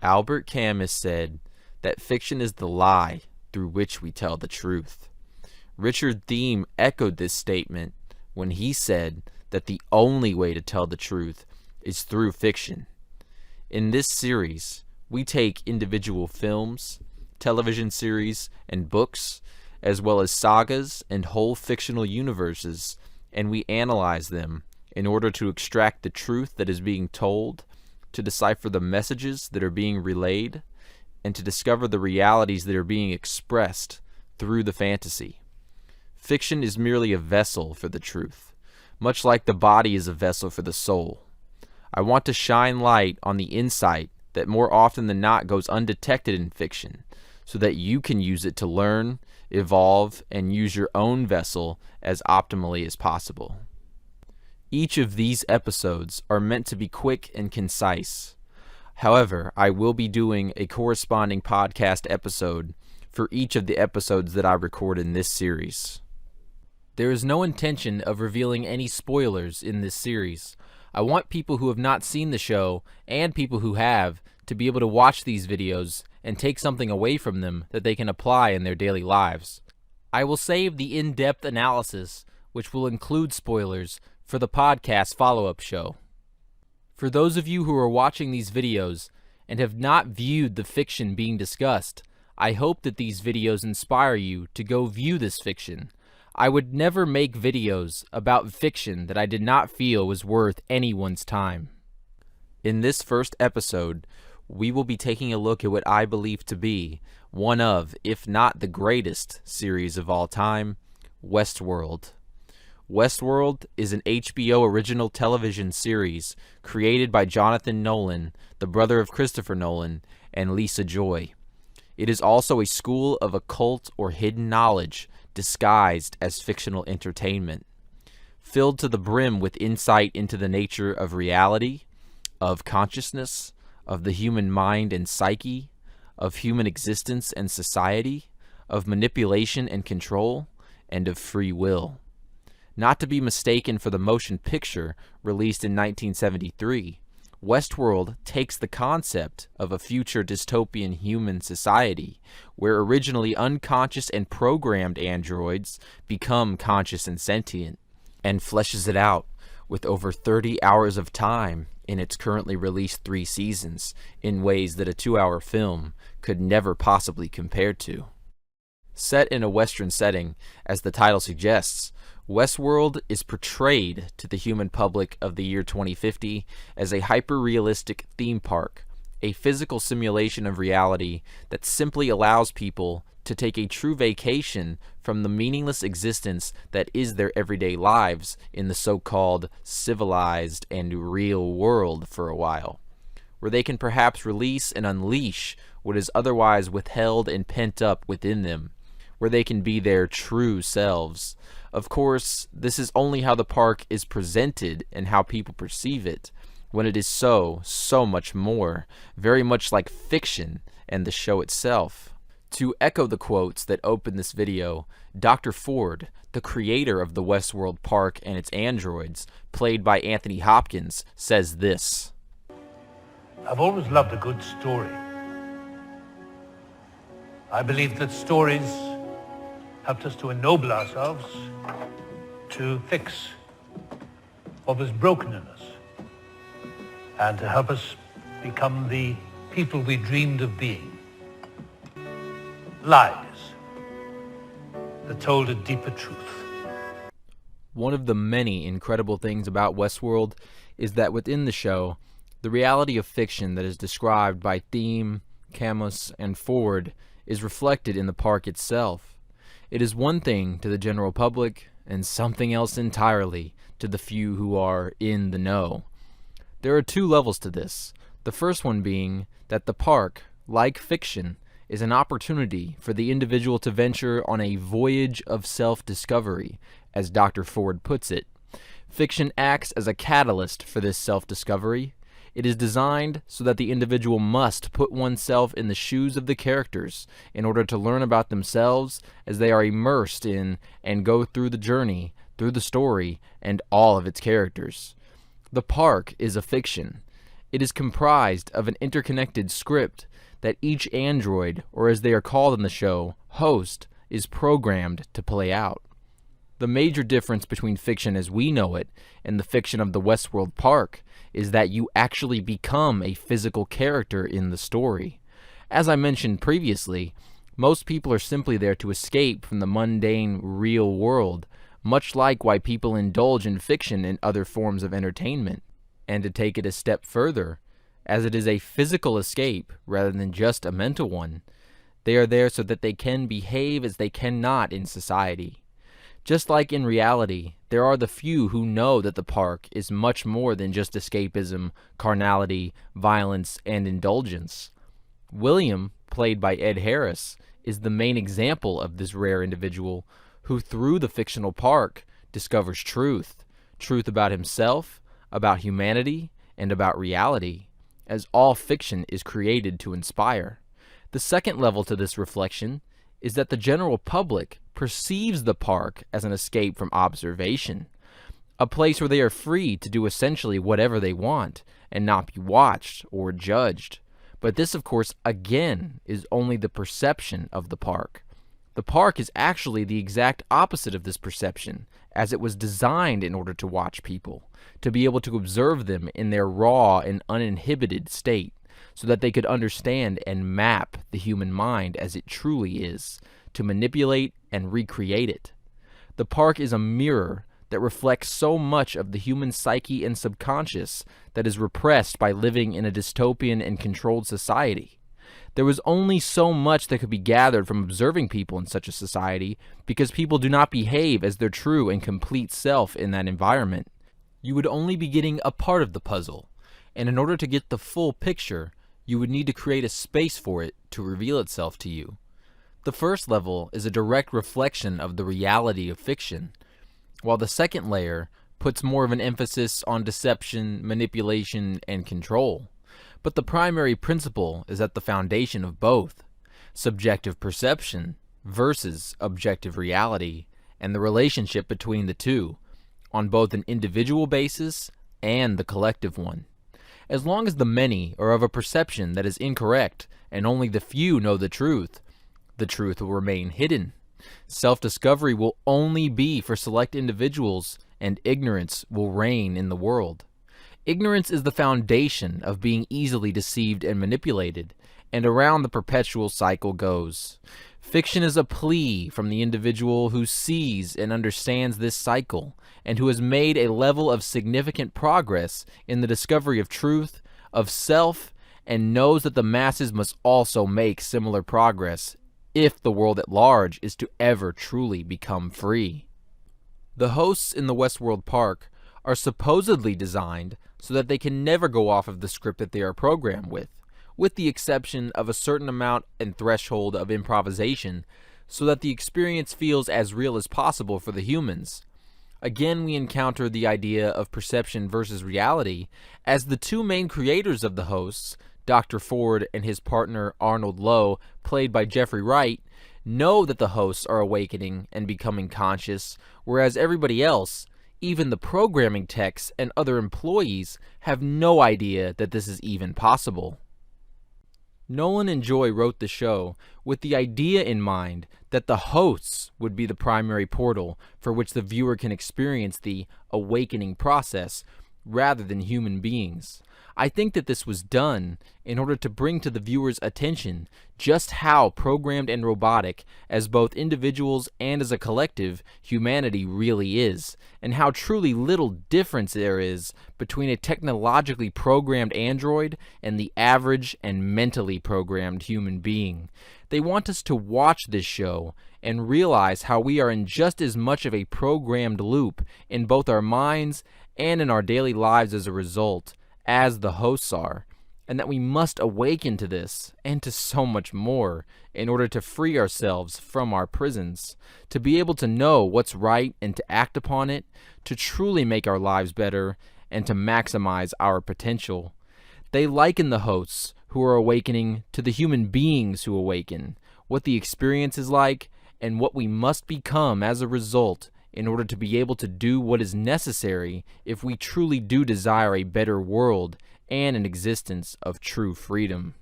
Albert Camus said that fiction is the lie through which we tell the truth. Richard Thiem echoed this statement when he said that the only way to tell the truth is through fiction. In this series, we take individual films, television series, and books, as well as sagas and whole fictional universes, and we analyze them in order to extract the truth that is being told, to decipher the messages that are being relayed, and to discover the realities that are being expressed through the fantasy. Fiction is merely a vessel for the truth, much like the body is a vessel for the soul. I want to shine light on the insight that more often than not goes undetected in fiction, so that you can use it to learn, evolve, and use your own vessel as optimally as possible. Each of these episodes are meant to be quick and concise. However, I will be doing a corresponding podcast episode for each of the episodes that I record in this series. There is no intention of revealing any spoilers in this series. I want people who have not seen the show, and people who have, to be able to watch these videos and take something away from them that they can apply in their daily lives. I will save the in-depth analysis, which will include spoilers, for the podcast follow-up show. For those of you who are watching these videos and have not viewed the fiction being discussed, I hope that these videos inspire you to go view this fiction. I would never make videos about fiction that I did not feel was worth anyone's time. In this first episode, we will be taking a look at what I believe to be one of, if not the greatest, series of all time, Westworld. Westworld is an HBO original television series created by Jonathan Nolan, the brother of Christopher Nolan, and Lisa Joy. It is also a school of occult or hidden knowledge disguised as fictional entertainment, filled to the brim with insight into the nature of reality, of consciousness, of the human mind and psyche, of human existence and society, of manipulation and control, and of free will. Not to be mistaken for the motion picture released in 1973, Westworld takes the concept of a future dystopian human society where originally unconscious and programmed androids become conscious and sentient, and fleshes it out with over 30 hours of time in its currently released 3 seasons in ways that a 2-hour film could never possibly compare to. Set in a Western setting, as the title suggests, Westworld is portrayed to the human public of the year 2050 as a hyper-realistic theme park, a physical simulation of reality that simply allows people to take a true vacation from the meaningless existence that is their everyday lives in the so-called civilized and real world for a while, where they can perhaps release and unleash what is otherwise withheld and pent up within them, where they can be their true selves. Of course, this is only how the park is presented and how people perceive it, when it is so much more, very much like fiction and the show itself. To echo the quotes that open this video, Dr. Ford, the creator of the Westworld Park and its androids, played by Anthony Hopkins, says this: I've always loved a good story. I believe that stories helped us to ennoble ourselves, to fix what was broken in us, and to help us become the people we dreamed of being. Lies that told a deeper truth. One of the many incredible things about Westworld is that within the show, the reality of fiction that is described by Thiem, Camus, and Ford is reflected in the park itself. It is one thing to the general public and something else entirely to the few who are in the know. There are 2 levels to this. The first one being that the park, like fiction, is an opportunity for the individual to venture on a voyage of self-discovery, as Dr. Ford puts it. Fiction acts as a catalyst for this self-discovery. It is designed so that the individual must put oneself in the shoes of the characters in order to learn about themselves as they are immersed in and go through the journey, through the story, and all of its characters. The park is a fiction. It is comprised of an interconnected script that each android, or as they are called in the show, host, is programmed to play out. The major difference between fiction as we know it and the fiction of the Westworld Park is that you actually become a physical character in the story. As I mentioned previously, most people are simply there to escape from the mundane, real world, much like why people indulge in fiction and other forms of entertainment. And to take it a step further, as it is a physical escape rather than just a mental one, they are there so that they can behave as they cannot in society. Just like in reality, there are the few who know that the park is much more than just escapism, carnality, violence, and indulgence. William, played by Ed Harris, is the main example of this rare individual who, through the fictional park, discovers truth about himself, about humanity, and about reality, as all fiction is created to inspire. The second level to this reflection is that the general public perceives the park as an escape from observation, a place where they are free to do essentially whatever they want and not be watched or judged. But this, of course, again, is only the perception of the park. The park is actually the exact opposite of this perception, as it was designed in order to watch people, to be able to observe them in their raw and uninhibited state, so that they could understand and map the human mind as it truly is, to manipulate and recreate it. The park is a mirror that reflects so much of the human psyche and subconscious that is repressed by living in a dystopian and controlled society. There was only so much that could be gathered from observing people in such a society because people do not behave as their true and complete self in that environment. You would only be getting a part of the puzzle, and in order to get the full picture, you would need to create a space for it to reveal itself to you. The first level is a direct reflection of the reality of fiction, while the second layer puts more of an emphasis on deception, manipulation, and control. But the primary principle is at the foundation of both: subjective perception versus objective reality, and the relationship between the two, on both an individual basis and the collective one. As long as the many are of a perception that is incorrect and only the few know the truth will remain hidden. Self-discovery will only be for select individuals, and ignorance will reign in the world. Ignorance is the foundation of being easily deceived and manipulated, and around the perpetual cycle goes. Fiction is a plea from the individual who sees and understands this cycle, and who has made a level of significant progress in the discovery of truth, of self, and knows that the masses must also make similar progress if the world at large is to ever truly become free. The hosts in the Westworld Park are supposedly designed so that they can never go off of the script that they are programmed with the exception of a certain amount and threshold of improvisation, so that the experience feels as real as possible for the humans. Again, we encounter the idea of perception versus reality, as the two main creators of the hosts, Dr. Ford and his partner Arnold Lowe, played by Jeffrey Wright, know that the hosts are awakening and becoming conscious, whereas everybody else, even the programming techs and other employees, have no idea that this is even possible. Nolan and Joy wrote the show with the idea in mind that the hosts would be the primary portal for which the viewer can experience the awakening process rather than human beings. I think that this was done in order to bring to the viewer's attention just how programmed and robotic, as both individuals and as a collective, humanity really is, and how truly little difference there is between a technologically programmed android and the average and mentally programmed human being. They want us to watch this show and realize how we are in just as much of a programmed loop in both our minds and in our daily lives as a result, as the hosts are, and that we must awaken to this and to so much more in order to free ourselves from our prisons, to be able to know what's right and to act upon it, to truly make our lives better and to maximize our potential. They liken the hosts who are awakening to the human beings who awaken, what the experience is like, and what we must become as a result in order to be able to do what is necessary if we truly do desire a better world and an existence of true freedom.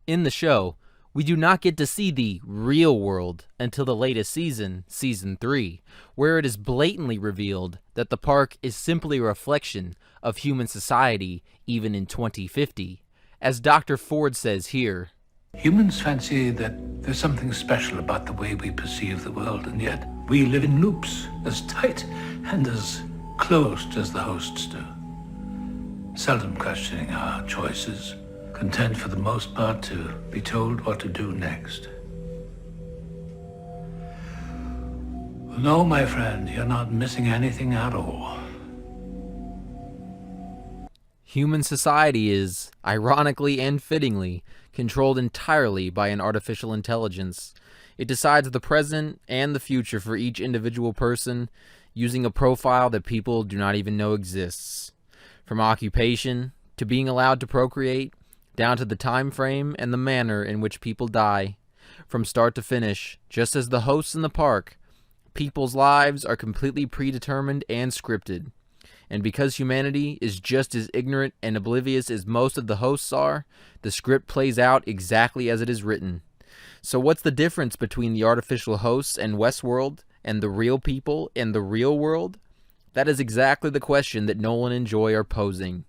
In the show, we do not get to see the real world until the latest season, Season 3, where it is blatantly revealed that the park is simply a reflection of human society even in 2050. As Dr. Ford says here, humans fancy that there's something special about the way we perceive the world, and yet we live in loops as tight and as closed as the hosts do, seldom questioning our choices, content for the most part to be told what to do next. Well, no, my friend, you're not missing anything at all. human society is, ironically and fittingly, controlled entirely by an artificial intelligence. It decides the present and the future for each individual person using a profile that people do not even know exists. From occupation to being allowed to procreate, down to the time frame and the manner in which people die. From start to finish, just as the hosts in the park, people's lives are completely predetermined and scripted. And because humanity is just as ignorant and oblivious as most of the hosts are, the script plays out exactly as it is written. So what's the difference between the artificial hosts and Westworld and the real people and the real world? That is exactly the question that Nolan and Joy are posing.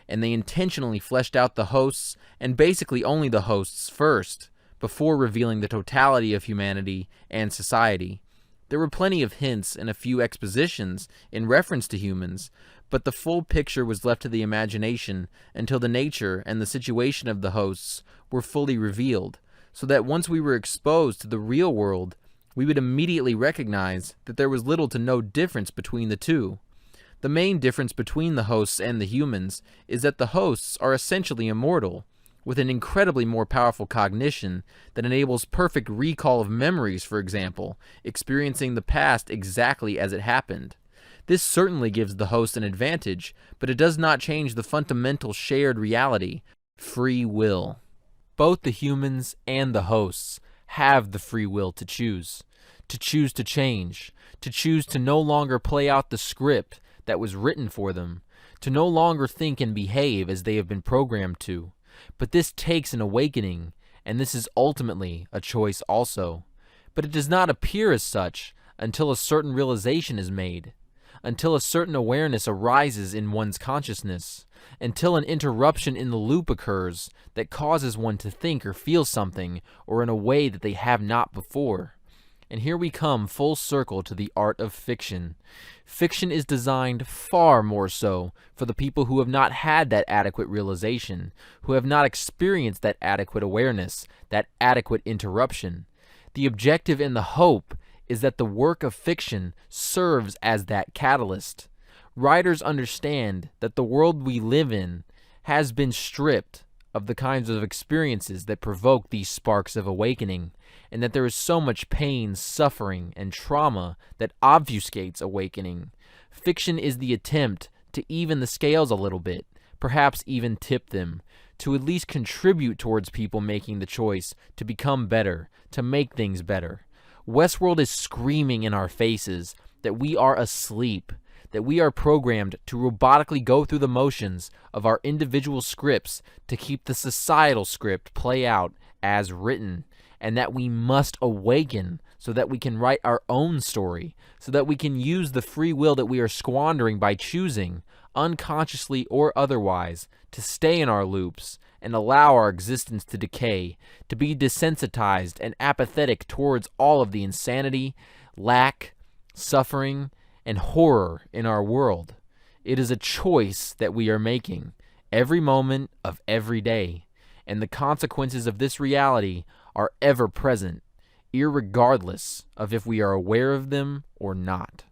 And they intentionally fleshed out the hosts, and basically only the hosts first, before revealing the totality of humanity and society. There were plenty of hints and a few expositions in reference to humans, but the full picture was left to the imagination until the nature and the situation of the hosts were fully revealed, so that once we were exposed to the real world, we would immediately recognize that there was little to no difference between the two. The main difference between the hosts and the humans is that the hosts are essentially immortal, with an incredibly more powerful cognition that enables perfect recall of memories, for example, experiencing the past exactly as it happened. This certainly gives the host an advantage, but it does not change the fundamental shared reality, free will. Both the humans and the hosts have the free will to choose to change, to choose to no longer play out the script that was written for them, to no longer think and behave as they have been programmed to. But this takes an awakening, and this is ultimately a choice also. But it does not appear as such until a certain realization is made, until a certain awareness arises in one's consciousness, until an interruption in the loop occurs that causes one to think or feel something or in a way that they have not before. And here we come full circle to the art of fiction. Fiction is designed far more so for the people who have not had that adequate realization, who have not experienced that adequate awareness, that adequate interruption. The objective and the hope is that the work of fiction serves as that catalyst. Writers understand that the world we live in has been stripped of the kinds of experiences that provoke these sparks of awakening, and that there is so much pain, suffering, and trauma that obfuscates awakening. Fiction is the attempt to even the scales a little bit, perhaps even tip them, to at least contribute towards people making the choice to become better, to make things better. Westworld is screaming in our faces that we are asleep, that we are programmed to robotically go through the motions of our individual scripts to keep the societal script play out as written, and that we must awaken so that we can write our own story, so that we can use the free will that we are squandering by choosing, unconsciously or otherwise, to stay in our loops and allow our existence to decay, to be desensitized and apathetic towards all of the insanity, lack, suffering, and horror in our world. It is a choice that we are making every moment of every day, and the consequences of this reality are ever present, irregardless of if we are aware of them or not.